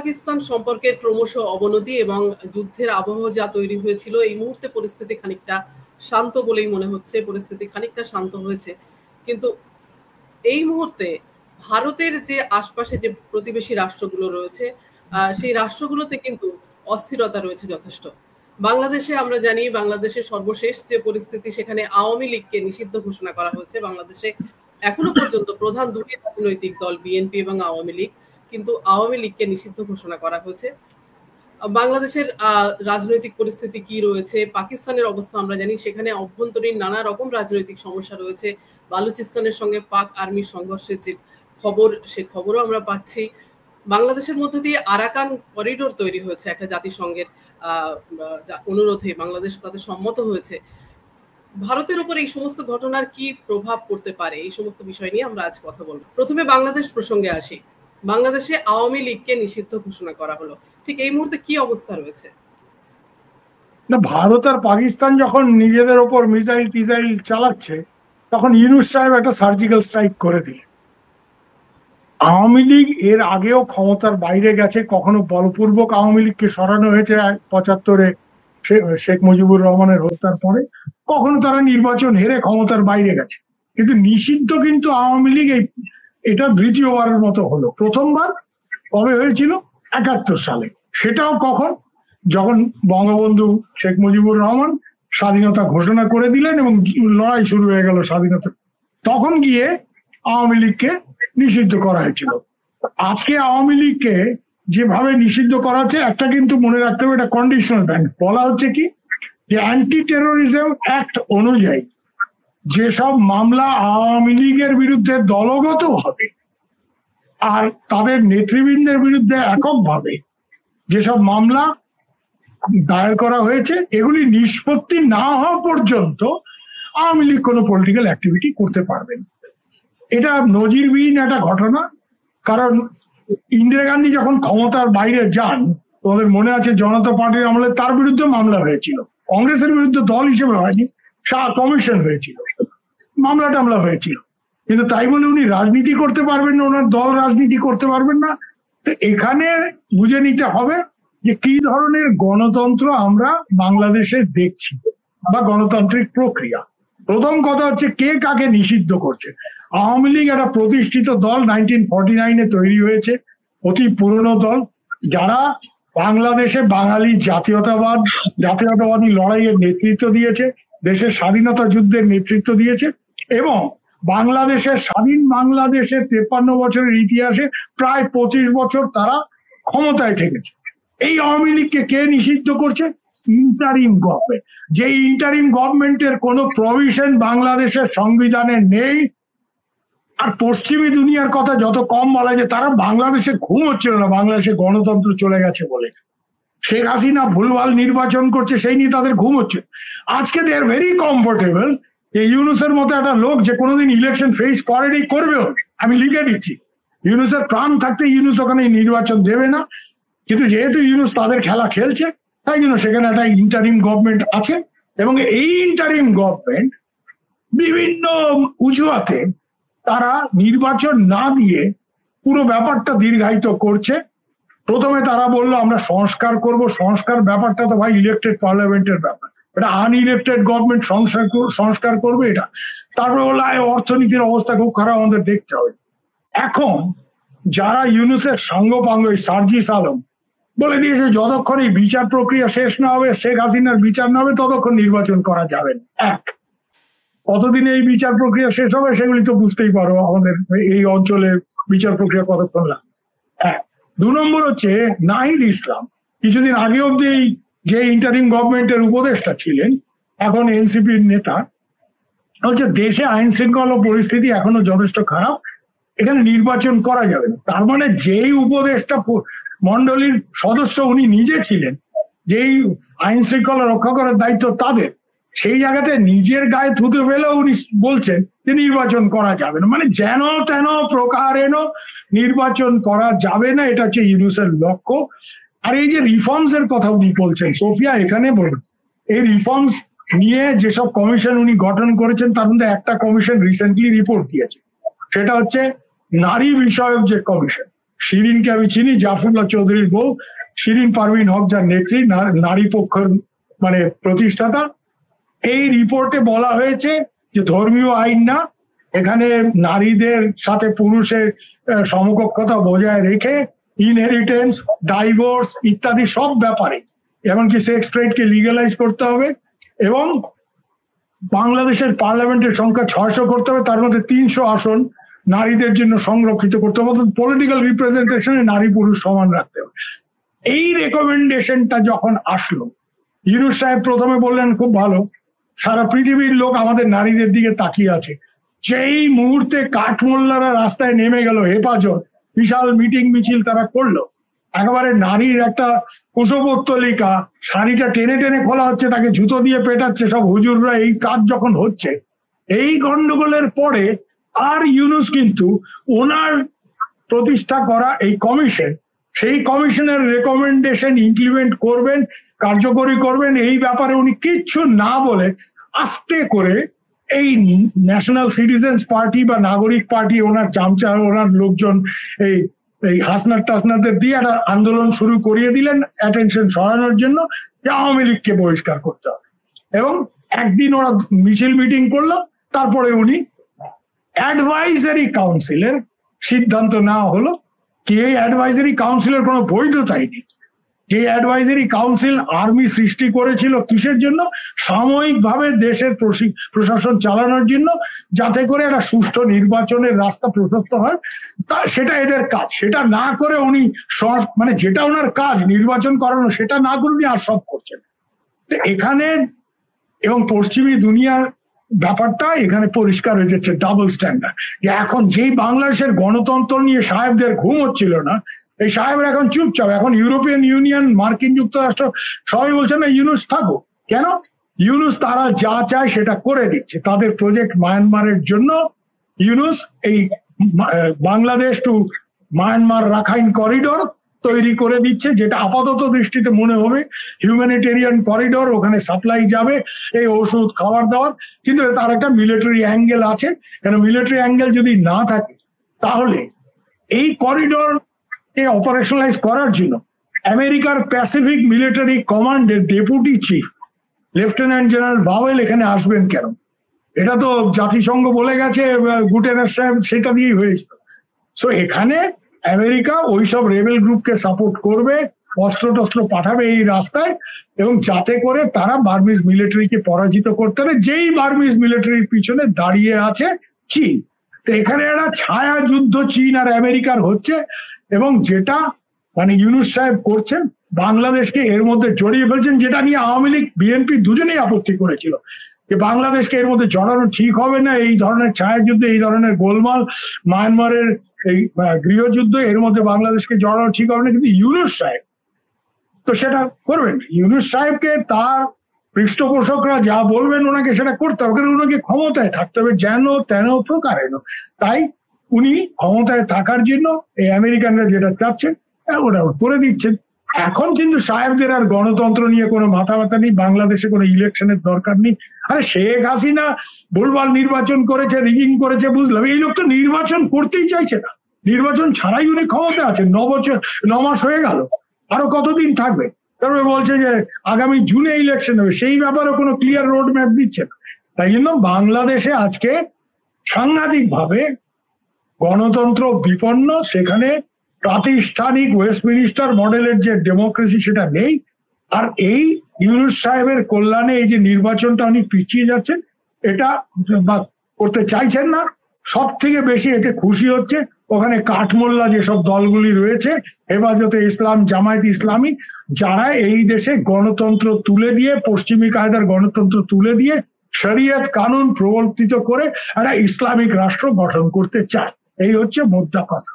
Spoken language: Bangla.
পাকিস্তান সম্পর্কের ক্রমশ অবনতি এবং যুদ্ধের আবহ যা তৈরি হয়েছিল, এই মুহূর্তে পরিস্থিতি খানিকটা শান্ত বলেই মনে হচ্ছে। পরিস্থিতি খানিকটা শান্ত হয়েছে, কিন্তু এই মুহূর্তে ভারতের যে আশপাশে যে প্রতিবেশী রাষ্ট্রগুলো রয়েছে, সেই রাষ্ট্রগুলোতে কিন্তু অস্থিরতা রয়েছে যথেষ্ট। বাংলাদেশে আমরা জানি, বাংলাদেশের সর্বশেষ যে পরিস্থিতি, সেখানে আওয়ামী লীগকে নিষিদ্ধ ঘোষণা করা হয়েছে। বাংলাদেশে এখনো পর্যন্ত প্রধান দুটি রাজনৈতিক দল বিএনপি এবং আওয়ামী লীগ, কিন্তু আওয়ামী লীগকে নিষিদ্ধ ঘোষণা করা হয়েছে। বাংলাদেশের রাজনৈতিক পরিস্থিতি কি রয়েছে, পাকিস্তানের অবস্থা আমরা জানি, সেখানে অভ্যন্তরীণ নানা রকম রাজনৈতিক সমস্যা রয়েছে। বালুচিস্তানের সঙ্গে পাক আর্মির সংঘর্ষের যে খবর, সে খবরও আমরা পাচ্ছি। বাংলাদেশের মধ্যে দিয়ে আরাকান করিডোর তৈরি হয়েছে একটা জাতিসংঘের অনুরোধে, বাংলাদেশ তাতে সম্মত হয়েছে। ভারতের উপর এই সমস্ত ঘটনার কি প্রভাব পড়তে পারে, এই সমস্ত বিষয় নিয়ে আমরা আজ কথা বলবো। প্রথমে বাংলাদেশ প্রসঙ্গে আসি। বাংলাদেশে আওয়ামী লীগকে নিষিদ্ধ ঘোষণা করা হলো, ঠিক এই মুহূর্তে কি অবস্থা রয়েছে? না, ভারত আর পাকিস্তান যখন নিজেদের ওপর মিসাইল টিসাইল চালাচ্ছে, তখন ইউনূস সাহেব একটা সার্জিক্যাল স্ট্রাইক করে দিলেন। আওয়ামী লীগ এর আগেও ক্ষমতার বাইরে গেছে, কখনো বলপূর্বক আওয়ামী লীগকে সরানো হয়েছে ৭৫-এ শেখ মুজিবুর রহমানের হত্যার পরে, কখনো তারা নির্বাচন হেরে ক্ষমতার বাইরে গেছে। কিন্তু নিষিদ্ধ কিন্তু আওয়ামী লীগ এটা দ্বিতীয়বারের মতো হলো। প্রথমবার কবে হয়েছিল? ৭১ সালে। সেটাও কখন? যখন বঙ্গবন্ধু শেখ মুজিবুর রহমান স্বাধীনতা ঘোষণা করে দিলেন এবং লড়াই শুরু হয়ে গেল স্বাধীনতা, তখন গিয়ে আওয়ামী লীগকে নিষিদ্ধ করা হয়েছিল। আজকে আওয়ামী লীগকে যেভাবে নিষিদ্ধ করা হচ্ছে, একটা কিন্তু মনে রাখতে হবে, এটা কন্ডিশনাল ব্যান। বলা হচ্ছে কি, যে অ্যান্টি টেরোরিজম অ্যাক্ট অনুযায়ী যেসব মামলা আওয়ামী লীগের বিরুদ্ধে দলগত হবে আর তাদের নেতৃবৃন্দের বিরুদ্ধে এককভাবে যেসব মামলা দায়ের করা হয়েছে, এগুলি নিষ্পত্তি না হওয়া পর্যন্ত আওয়ামী লীগ কোনো পলিটিক্যাল অ্যাক্টিভিটি করতে পারবে না। এটা নজিরবিহীন একটা ঘটনা। কারণ ইন্দিরা গান্ধী যখন ক্ষমতার বাইরে যান, তোমাদের মনে আছে জনতা পার্টির আমলে তার বিরুদ্ধে মামলা হয়েছিল। কংগ্রেসের বিরুদ্ধে দল হিসেবে হয়নি, কমিশন হয়েছিল, মামলা টামলা হয়েছিল। কিন্তু তাই বলে উনি রাজনীতি করতে পারবেন না, ওনার দল রাজনীতি করতে পারবেন না। তো এখানে বুঝে নিতে হবে যে কি ধরনের গণতন্ত্র আমরা বাংলাদেশে দেখছি বা গণতান্ত্রিক প্রক্রিয়া। প্রথম কথা হচ্ছে, কে কাকে নিষিদ্ধ করছে। আওয়ামী লীগ একটা প্রতিষ্ঠিত দল, 1949-এ তৈরি হয়েছে, অতি পুরনো দল, যারা বাংলাদেশে বাঙালি জাতীয়তাবাদী লড়াইয়ের নেতৃত্ব দিয়েছে, দেশের স্বাধীনতা যুদ্ধের নেতৃত্ব দিয়েছে এবং বাংলাদেশের স্বাধীন বাংলাদেশের 53 বছরের ইতিহাসে প্রায় 25 বছর তারা ক্ষমতায় থেকেছে। এই আওয়ামী লীগকে কে নিষিদ্ধ করছে? Interim government. যে ইন্টারিম গভর্নমেন্টের কোনো প্রভিশন বাংলাদেশের সংবিধানে নেই। আর পশ্চিমী দুনিয়ার কথা যত কম বলা যায়, তারা বাংলাদেশে ঘুম হচ্ছিল না বাংলাদেশে গণতন্ত্র চলে গেছে বলে। শেখ হাসিনা ভুলভাল নির্বাচন করছে, সেই নিয়ে তাদের ঘুম হচ্ছে। আজকে দে আর ভেরি কমফোর্টেবল যে ইউনূসের মতো একটা লোক যে কোনোদিন ইলেকশন ফেস করেনি, করবেও, আমি লিখে দিচ্ছি, ইউনূসের প্রাণ থাকতে ইউনূস ওখানে নির্বাচন দেবে না। কিন্তু যেহেতু ইউনূস তাদের খেলা খেলছে, তাই জন্য সেখানে একটা ইন্টারিম গভর্নমেন্ট আছে এবং এই ইন্টারিম গভর্নমেন্ট বিভিন্ন অজুহাতে তারা নির্বাচন না দিয়ে পুরো ব্যাপারটা দীর্ঘায়িত করছে। প্রথমে তারা বললো আমরা সংস্কার করব। সংস্কার ব্যাপারটা তো ভাই ইলেকটেড পার্লামেন্টের ব্যাপার, এটা আনইলেকটেড গভর্নমেন্ট সংস্কার করবে এটা। তারপরে বললো অর্থনীতির অবস্থা খুব খারাপ, আমাদের দেখতে হবে। এখন যারা ইউনূসের সাঙ্গপাঙ্গ, সার্জিস আলম বলে দিয়েছে যতক্ষণ এই বিচার প্রক্রিয়া শেষ না হবে, শেখ হাসিনার বিচার না হবে, ততক্ষণ নির্বাচন করা যাবে না। এক, কতদিনে এই বিচার প্রক্রিয়া শেষ হবে সেগুলি তো বুঝতেই পারো, আমাদের এই অঞ্চলে বিচার প্রক্রিয়া কতক্ষণ লাগে। এক। ২ নম্বর হচ্ছে নাহিদ ইসলাম, কিছুদিন আগে অব্দি যে ইন্টারিম গভর্নমেন্টের উপদেষ্টা ছিলেন, এখন এনসিপির নেতা, হচ্ছে দেশে আইন শৃঙ্খলা পরিস্থিতি এখনো যথেষ্ট খারাপ, এখানে নির্বাচন করা যাবে না। তার মানে যেই উপদেষ্টা মন্ডলীর সদস্য উনি নিজে ছিলেন, যেই আইন শৃঙ্খলা রক্ষা করার দায়িত্ব তাদের, সেই জায়গাতে নিজের গায়ে থুতে পেলেও উনি বলছেন যে নির্বাচন করা যাবে না। মানে যেন তেন প্রকারেণ নির্বাচন করা যাবে না, এটা হচ্ছে ইউনূসের লক্ষ্য। আর এই যে রিফর্মস এর কথা উনি বলছেন, সোফিয়া এখানে বলুন, এই রিফর্মস নিয়ে যেসব কমিশন উনি গঠন করেছেন, তার মধ্যে একটা কমিশন রিসেন্টলি রিপোর্ট দিয়েছে, সেটা হচ্ছে নারী বিষয়ক যে কমিশন। শিরিনকে আমি চিনি, জাফরুল্লাহ চৌধুরীর বউ শিরিন পারভিন হক, যার নেত্রী, নারী পক্ষের মানে প্রতিষ্ঠাতা। এই রিপোর্টে বলা হয়েছে যে ধর্মীয় আইন না, এখানে নারীদের সাথে পুরুষের সমকক্ষতা বজায় রেখে ইনহেরিটেন্স, ডাইভোর্স ইত্যাদি সব ব্যাপারে, এমনকি সেক্স ট্রেডকে লিগালাইজ করতে হবে, এবং বাংলাদেশের পার্লামেন্টের সংখ্যা 600 করতে হবে, তার মধ্যে 300 আসন নারীদের জন্য সংরক্ষিত করতে হবে, পলিটিক্যাল রিপ্রেজেন্টেশনে নারী পুরুষ সমান রাখতে হবে। এই রেকমেন্ডেশনটা যখন আসলো, ইউনূস সাহেব প্রথমে বললেন খুব ভালো, সারা পৃথিবীর লোক আমাদের নারীদের দিকে তাকিয়ে আছে। যেই মুহূর্তে কাঠমোল্লারা রাস্তায় নেমে গেল, হেফাজত বিশাল মিটিং মিছিল তারা করলো, একেবারে নারীর একটা কুশপুত্তলিকা, শাড়িটা টেনে টেনে খোলা হচ্ছে, তাকে জুতো দিয়ে পেটাচ্ছে সব হুজুররা, এই কাজ যখন হচ্ছে, এই গন্ডগোলের পরে আর ইউনূস কিন্তু ওনার প্রতিষ্ঠা করা এই কমিশন, সেই কমিশনের রেকমেন্ডেশন ইমপ্লিমেন্ট করবেন, কার্যকরী করবেন, এই ব্যাপারে উনি কিচ্ছু না বলে আস্তে করে এই ন্যাশনাল সিটিজেন্স পার্টি বা নাগরিক পার্টি, ওনার চামচা, ওনার লোকজন, এই হাসনাত টাসনাতদের দিয়ে একটা আন্দোলন শুরু করিয়ে দিলেন অ্যাটেনশন সরানোর জন্য যে আওয়ামী লীগকে বহিষ্কার করতে হবে। এবং একদিন ওরা মিছিল মিটিং করলো, তারপরে উনি অ্যাডভাইজারি কাউন্সিলের সিদ্ধান্ত নেওয়া হলো। কি এই অ্যাডভাইজারি কাউন্সিলের কোনো বৈধতাই নেই। যে অ্যাডভাইজারি কাউন্সিল আর্মি সৃষ্টি করেছিল কিসের জন্য? সাময়িকভাবে দেশের প্রশাসন চালানোর জন্য, যাতে করে একটা সুষ্ঠু নির্বাচনের রাস্তা প্রশস্ত হয়, তা সেটা এদের কাজ। সেটা না করে উনি মানে যেটা ওনার কাজ নির্বাচন করানো, সেটা না করে উনি আর সব করছেন। তো এখানে এবং পশ্চিমী দুনিয়ার ব্যাপারটা এখানে পরিষ্কার হয়ে যাচ্ছে, ডাবল স্ট্যান্ডার্ড। এখন যেই বাংলাদেশের গণতন্ত্র নিয়ে সাহেবদের ঘুম হচ্ছিল না, এই সাহেবরা এখন চুপচাপ। এখন ইউরোপিয়ান ইউনিয়ন, মার্কিন যুক্তরাষ্ট্র সবাই বলছে না ইউনূস থাকো। কেন? ইউনূস তারা যা চায় সেটা করে দিচ্ছে। তাদের প্রজেক্ট মায়ানমারের জন্য ইউনূস এই Bangladesh to Myanmar Rakhine corridor তৈরি করে দিচ্ছে, যেটা আপাতত দৃষ্টিতে মনে হবে হিউম্যানিটেরিয়ান করিডোর, ওখানে সাপ্লাই যাবে এই ওষুধ, খাবার দাবার, কিন্তু তার একটা মিলিটারি অ্যাঙ্গেল আছে। কেন মিলিটারি অ্যাঙ্গেল যদি না থাকে, তাহলে এই করিডোর অপারেশনালাইজ করার জন্য আমেরিকার প্যাসিফিক মিলিটারি কমান্ডের deputy chief lieutenant general vowel এখানে আসবেন কেন? এটা তো জাতিসংঘ বলে গেছে, গুটেরেস সাহেব সেটা দিয়েই হয়েছিল। সো এখানে আমেরিকা ওইসব রেবেল গ্রুপকে সাপোর্ট করবে, অস্ত্র টস্ত্র পাঠাবে এই রাস্তায়, এবং যাতে করে তারা বার্মিজ মিলিটারিকে পরাজিত করতে পারে, যেই বার্মিজ মিলিটারির পিছনে দাঁড়িয়ে আছে চীন। তো এখানে একটা ছায়া যুদ্ধ চীন আর আমেরিকার হচ্ছে, এবং যেটা মানে ইউনূস সাহেব করছেন, বাংলাদেশকে এর মধ্যে জড়িয়ে ফেলছেন, যেটা নিয়ে আওয়ামী লীগ বিএনপি দুজনেই আপত্তি করেছিল যে বাংলাদেশকে এর মধ্যে জড়ানো ঠিক হবে না, এই ধরনের ছায়াযুদ্ধ, এই ধরনের গোলমাল, মায়ানমারের এই গৃহযুদ্ধ, এর মধ্যে বাংলাদেশকে জড়ানো ঠিক হবে না। কিন্তু ইউনূস সাহেব তো সেটা করবেন। ইউনূস সাহেবকে তার পৃষ্ঠপোষকরা যা বলবেন ওনাকে সেটা করতে হবে, কারণ ওনাকে ক্ষমতায় থাকতে হবে যেন তেন প্রকারেণ। তাই উনি ক্ষমতায় থাকার জন্য এই আমেরিকানরা যেটা চাচ্ছেন ওটা করে দিচ্ছেন। এখন কিন্তু সাহেবদের আর গণতন্ত্র নিয়ে কোনো মাথা ব্যথা নেই, বাংলাদেশে কোনো ইলেকশনের দরকার নেই। আরে শেখ হাসিনা ভুলভাল নির্বাচন করেছে, রিগিং করেছে, বুঝলাম, এই লোক তো নির্বাচন করতেই চাইছে না। নির্বাচন ছাড়াই উনি ক্ষমতা আছেন, 9 মাস হয়ে গেল, আরো কতদিন থাকবে? তারপরে বলছে যে আগামী জুনে ইলেকশন হবে, সেই ব্যাপারে কোনো ক্লিয়ার রোড ম্যাপ দিচ্ছে না। তাই জন্য বাংলাদেশে আজকে সাংঘাতিক ভাবে গণতন্ত্র বিপন্ন। সেখানে প্রাতিষ্ঠানিক ওয়েস্টমিনিস্টার মডেলের যে ডেমোক্রেসি সেটা নেই। আর এই ইউনূস সাহেবের কল্যাণে এই যে নির্বাচনটা উনি পিছিয়ে যাচ্ছেন, এটা করতে চাইছেন না। সব থেকে বেশি এতে খুশি হচ্ছে ওখানে কাঠমোল্লা যেসব দলগুলি রয়েছে, হেফাজতে ইসলাম, জামায়াত ইসলামী, যারা এই দেশে গণতন্ত্র তুলে দিয়ে, পশ্চিমী কায়দার গণতন্ত্র তুলে দিয়ে শরিয়ত কানুন প্রবর্তিত করে একটা ইসলামিক রাষ্ট্র গঠন করতে চায়। এই হচ্ছে মোদ্দা কথা।